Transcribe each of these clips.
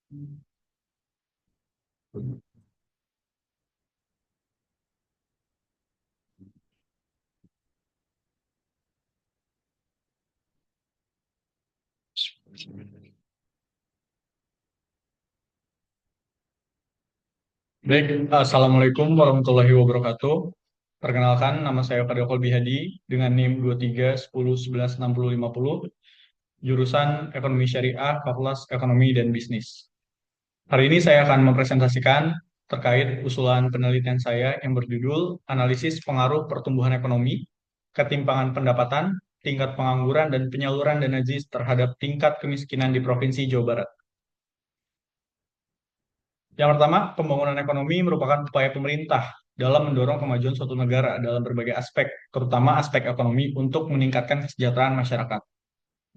Baik, Assalamualaikum warahmatullahi wabarakatuh. Perkenalkan, nama saya Fadil Kolbi Hadi dengan NIM 2310116050, jurusan Ekonomi Syariah, Fakultas Ekonomi dan Bisnis. Hari ini saya akan mempresentasikan terkait usulan penelitian saya yang berjudul Analisis Pengaruh Pertumbuhan Ekonomi, Ketimpangan Pendapatan, Tingkat Pengangguran, dan Penyaluran Dana JIS terhadap tingkat kemiskinan di Provinsi Jawa Barat. Yang pertama, pembangunan ekonomi merupakan upaya pemerintah dalam mendorong kemajuan suatu negara dalam berbagai aspek, terutama aspek ekonomi untuk meningkatkan kesejahteraan masyarakat.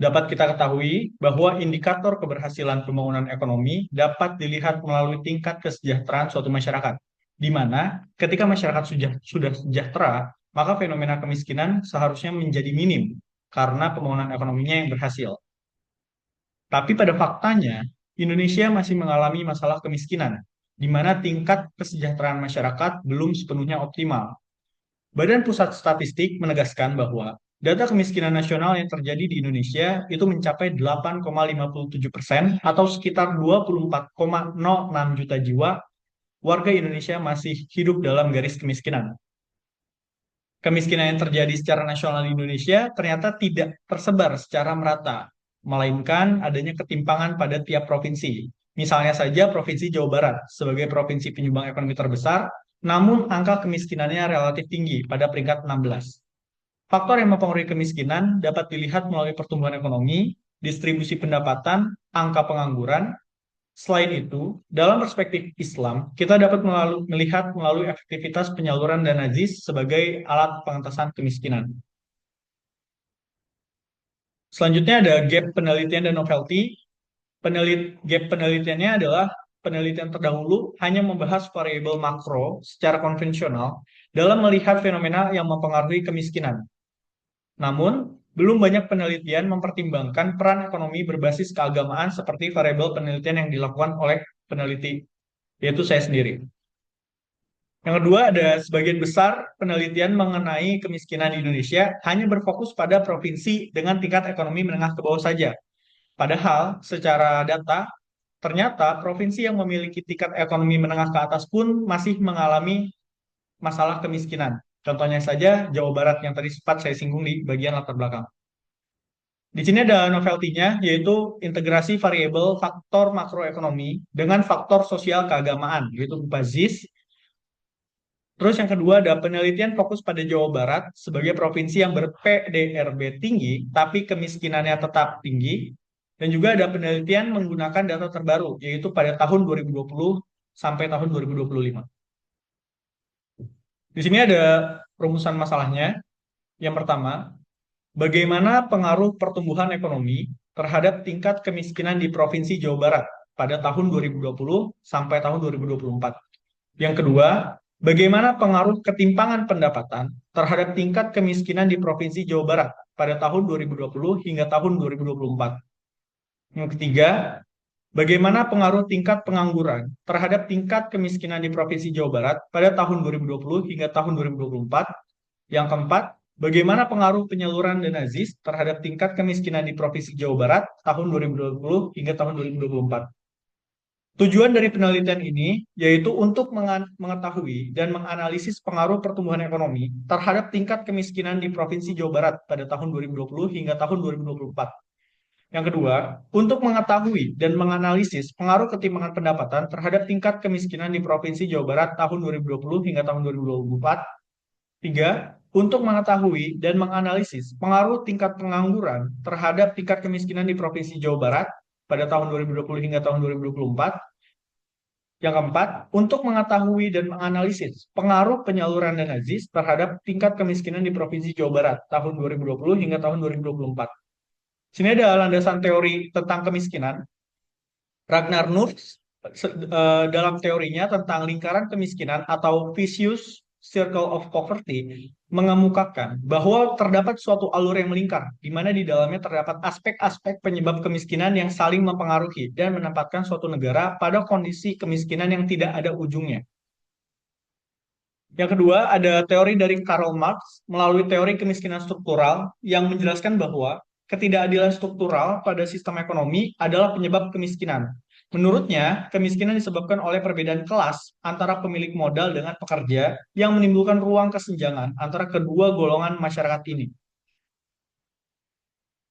Dapat kita ketahui bahwa indikator keberhasilan pembangunan ekonomi dapat dilihat melalui tingkat kesejahteraan suatu masyarakat, di mana ketika masyarakat sudah sejahtera, maka fenomena kemiskinan seharusnya menjadi minim karena pembangunan ekonominya yang berhasil. Tapi pada faktanya, Indonesia masih mengalami masalah kemiskinan, di mana tingkat kesejahteraan masyarakat belum sepenuhnya optimal. Badan Pusat Statistik menegaskan bahwa data kemiskinan nasional yang terjadi di Indonesia itu mencapai 8,57% atau sekitar 24,06 juta jiwa warga Indonesia masih hidup dalam garis kemiskinan. Kemiskinan yang terjadi secara nasional di Indonesia ternyata tidak tersebar secara merata, melainkan adanya ketimpangan pada tiap provinsi. Misalnya saja Provinsi Jawa Barat sebagai provinsi penyumbang ekonomi terbesar, namun angka kemiskinannya relatif tinggi pada peringkat 16. Faktor yang mempengaruhi kemiskinan dapat dilihat melalui pertumbuhan ekonomi, distribusi pendapatan, angka pengangguran. Selain itu, dalam perspektif Islam, kita dapat melihat melalui efektivitas penyaluran dana JIS sebagai alat pengentasan kemiskinan. Selanjutnya ada gap penelitian dan novelty. Gap penelitiannya adalah penelitian terdahulu hanya membahas variabel makro secara konvensional dalam melihat fenomena yang mempengaruhi kemiskinan. Namun, belum banyak penelitian mempertimbangkan peran ekonomi berbasis keagamaan seperti variabel penelitian yang dilakukan oleh peneliti, yaitu saya sendiri. Yang kedua, ada sebagian besar penelitian mengenai kemiskinan di Indonesia hanya berfokus pada provinsi dengan tingkat ekonomi menengah ke bawah saja. Padahal, secara data, ternyata provinsi yang memiliki tingkat ekonomi menengah ke atas pun masih mengalami masalah kemiskinan. Contohnya saja Jawa Barat yang tadi sempat saya singgung di bagian latar belakang. Di sini ada novelty-nya, yaitu integrasi variabel faktor makroekonomi dengan faktor sosial keagamaan, yaitu berupa ZIS. Terus yang kedua ada penelitian fokus pada Jawa Barat sebagai provinsi yang ber-PDRB tinggi, tapi kemiskinannya tetap tinggi. Dan juga ada penelitian menggunakan data terbaru, yaitu pada tahun 2020 sampai tahun 2025. Di sini ada rumusan masalahnya. Yang pertama, bagaimana pengaruh pertumbuhan ekonomi terhadap tingkat kemiskinan di Provinsi Jawa Barat pada tahun 2020 sampai tahun 2024? Yang kedua, bagaimana pengaruh ketimpangan pendapatan terhadap tingkat kemiskinan di Provinsi Jawa Barat pada tahun 2020 hingga tahun 2024? Yang ketiga, bagaimana pengaruh tingkat pengangguran terhadap tingkat kemiskinan di Provinsi Jawa Barat pada tahun 2020 hingga tahun 2024? Yang keempat, bagaimana pengaruh penyaluran dana ZIS terhadap tingkat kemiskinan di Provinsi Jawa Barat tahun 2020 hingga tahun 2024? Tujuan dari penelitian ini yaitu untuk mengetahui dan menganalisis pengaruh pertumbuhan ekonomi terhadap tingkat kemiskinan di Provinsi Jawa Barat pada tahun 2020 hingga tahun 2024. Yang kedua, untuk mengetahui dan menganalisis pengaruh ketimpangan pendapatan terhadap tingkat kemiskinan di Provinsi Jawa Barat tahun 2020 hingga tahun 2024. Tiga, untuk mengetahui dan menganalisis pengaruh tingkat pengangguran terhadap tingkat kemiskinan di Provinsi Jawa Barat pada tahun 2020 hingga tahun 2024. Yang keempat, untuk mengetahui dan menganalisis pengaruh penyaluran dana JIS terhadap tingkat kemiskinan di Provinsi Jawa Barat tahun 2020 hingga tahun 2024. Sini ada landasan teori tentang kemiskinan. Ragnar Nurk dalam teorinya tentang lingkaran kemiskinan atau vicious Circle of Poverty mengemukakan bahwa terdapat suatu alur yang melingkar, di mana di dalamnya terdapat aspek-aspek penyebab kemiskinan yang saling mempengaruhi dan menempatkan suatu negara pada kondisi kemiskinan yang tidak ada ujungnya. Yang kedua, ada teori dari Karl Marx melalui teori kemiskinan struktural yang menjelaskan bahwa ketidakadilan struktural pada sistem ekonomi adalah penyebab kemiskinan. Menurutnya, kemiskinan disebabkan oleh perbedaan kelas antara pemilik modal dengan pekerja yang menimbulkan ruang kesenjangan antara kedua golongan masyarakat ini.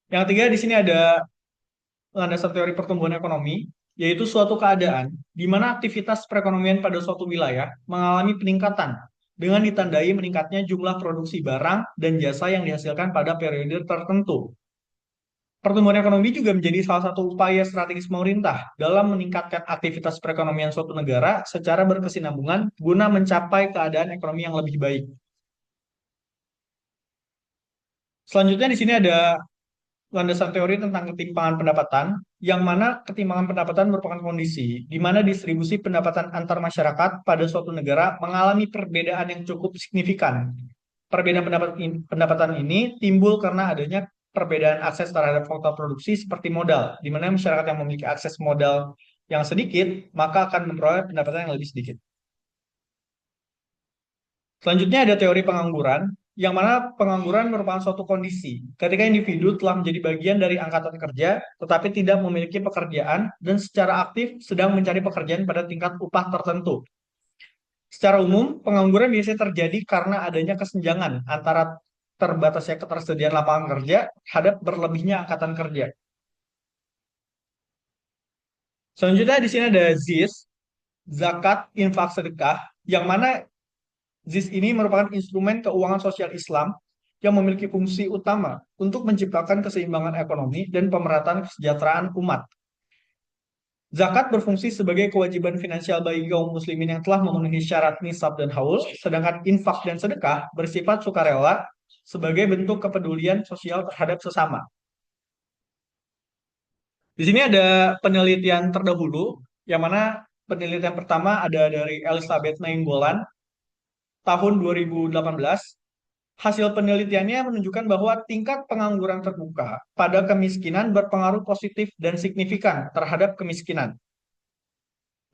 Yang ketiga, di sini ada landasan teori pertumbuhan ekonomi, yaitu suatu keadaan di mana aktivitas perekonomian pada suatu wilayah mengalami peningkatan dengan ditandai meningkatnya jumlah produksi barang dan jasa yang dihasilkan pada periode tertentu. Pertumbuhan ekonomi juga menjadi salah satu upaya strategis pemerintah dalam meningkatkan aktivitas perekonomian suatu negara secara berkesinambungan guna mencapai keadaan ekonomi yang lebih baik. Selanjutnya di sini ada landasan teori tentang ketimpangan pendapatan, yang mana ketimpangan pendapatan merupakan kondisi di mana distribusi pendapatan antar masyarakat pada suatu negara mengalami perbedaan yang cukup signifikan. Perbedaan pendapatan ini timbul karena adanya perbedaan akses terhadap faktor produksi seperti modal, di mana masyarakat yang memiliki akses modal yang sedikit, maka akan memperoleh pendapatan yang lebih sedikit. Selanjutnya ada teori pengangguran, yang mana pengangguran merupakan suatu kondisi ketika individu telah menjadi bagian dari angkatan kerja, tetapi tidak memiliki pekerjaan dan secara aktif sedang mencari pekerjaan pada tingkat upah tertentu. Secara umum, pengangguran biasanya terjadi karena adanya kesenjangan antara terbatasnya ketersediaan lapangan kerja terhadap berlebihnya angkatan kerja. Selanjutnya di sini ada ZIS, zakat, infak, sedekah, yang mana ZIS ini merupakan instrumen keuangan sosial Islam yang memiliki fungsi utama untuk menciptakan keseimbangan ekonomi dan pemerataan kesejahteraan umat. Zakat berfungsi sebagai kewajiban finansial bagi kaum muslimin yang telah memenuhi syarat nisab dan haul, sedangkan infak dan sedekah bersifat sukarela sebagai bentuk kepedulian sosial terhadap sesama. Di sini ada penelitian terdahulu, yang mana penelitian pertama ada dari Elizabeth Nainggolan tahun 2018. Hasil penelitiannya menunjukkan bahwa tingkat pengangguran terbuka pada kemiskinan berpengaruh positif dan signifikan terhadap kemiskinan.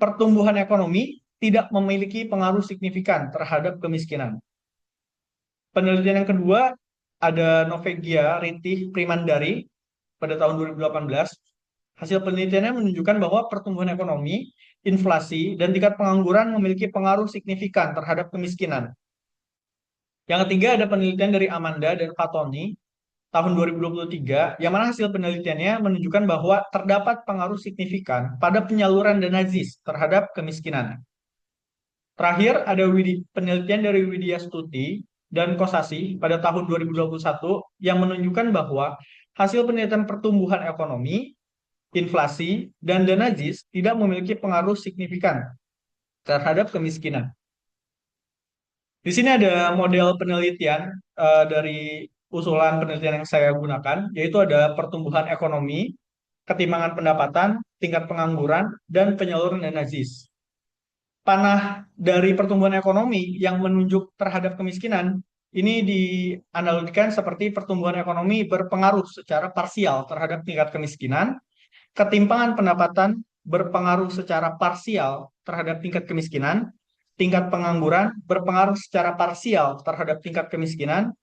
Pertumbuhan ekonomi tidak memiliki pengaruh signifikan terhadap kemiskinan. Penelitian yang kedua ada Novegia Rintih Primandari pada tahun 2018. Hasil penelitiannya menunjukkan bahwa pertumbuhan ekonomi, inflasi, dan tingkat pengangguran memiliki pengaruh signifikan terhadap kemiskinan. Yang ketiga ada penelitian dari Amanda dan Fatoni tahun 2023, yang mana hasil penelitiannya menunjukkan bahwa terdapat pengaruh signifikan pada penyaluran dana ZIS terhadap kemiskinan. Terakhir, ada penelitian dari Widya Stuti dan Kosasi pada tahun 2021 yang menunjukkan bahwa hasil penelitian pertumbuhan ekonomi, inflasi, dan dana ZIS tidak memiliki pengaruh signifikan terhadap kemiskinan. Di sini ada model penelitian dari usulan penelitian yang saya gunakan, yaitu ada pertumbuhan ekonomi, ketimpangan pendapatan, tingkat pengangguran, dan penyaluran dana ZIS. Panah dari pertumbuhan ekonomi yang menunjuk terhadap kemiskinan ini dianalogikan seperti pertumbuhan ekonomi berpengaruh secara parsial terhadap tingkat kemiskinan, ketimpangan pendapatan berpengaruh secara parsial terhadap tingkat kemiskinan, tingkat pengangguran berpengaruh secara parsial terhadap tingkat kemiskinan,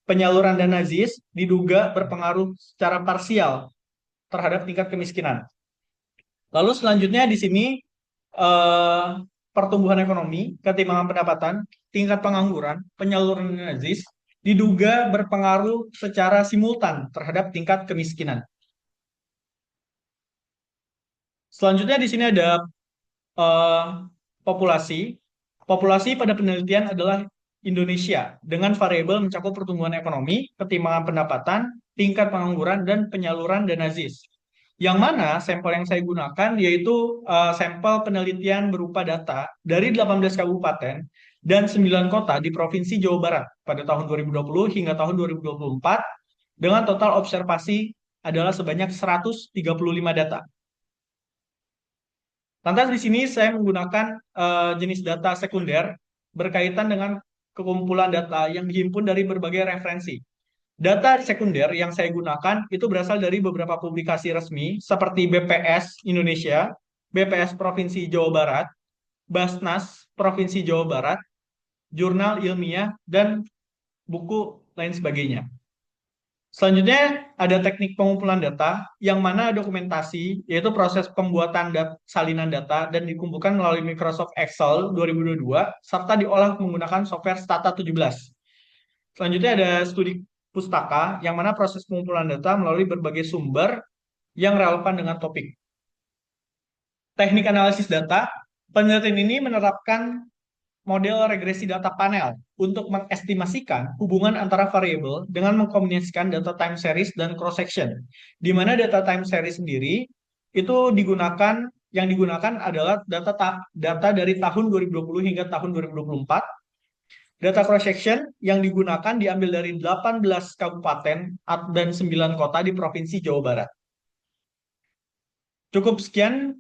penyaluran dana ZIS diduga berpengaruh secara parsial terhadap tingkat kemiskinan. Lalu selanjutnya di sini eh, pertumbuhan ekonomi, ketimpangan pendapatan, tingkat pengangguran, penyaluran dana ZIS diduga berpengaruh secara simultan terhadap tingkat kemiskinan. Selanjutnya di sini ada eh, populasi. Populasi pada penelitian adalah Indonesia dengan variabel mencakup pertumbuhan ekonomi, ketimpangan pendapatan, tingkat pengangguran, dan penyaluran dana ZIS. Yang mana sampel yang saya gunakan yaitu sampel penelitian berupa data dari 18 kabupaten dan 9 kota di Provinsi Jawa Barat pada tahun 2020 hingga tahun 2024 dengan total observasi adalah sebanyak 135 data. Lantas di sini saya menggunakan jenis data sekunder berkaitan dengan kekumpulan data yang dihimpun dari berbagai referensi. Data sekunder yang saya gunakan itu berasal dari beberapa publikasi resmi seperti BPS Indonesia, BPS Provinsi Jawa Barat, Basnas Provinsi Jawa Barat, jurnal ilmiah, dan buku lain sebagainya. Selanjutnya ada teknik pengumpulan data yang mana dokumentasi yaitu proses pembuatan salinan data dan dikumpulkan melalui Microsoft Excel 2022 serta diolah menggunakan software Stata 17. Selanjutnya ada studi pustaka yang mana proses pengumpulan data melalui berbagai sumber yang relevan dengan topik. Teknik analisis data, penelitian ini menerapkan model regresi data panel untuk mengestimasikan hubungan antara variabel dengan mengkombinasikan data time series dan cross section. Di mana data time series sendiri itu yang digunakan adalah data dari tahun 2020 hingga tahun 2024. Data cross section yang digunakan diambil dari 18 kabupaten dan 9 kota di Provinsi Jawa Barat. Cukup sekian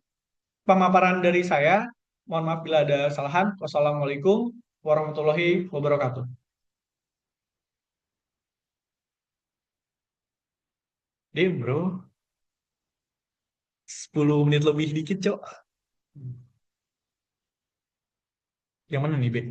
pemaparan dari saya. Mohon maaf bila ada kesalahan. Wassalamualaikum warahmatullahi wabarakatuh. Dim, bro. 10 menit lebih dikit, Cok. Yang mana nih, Be?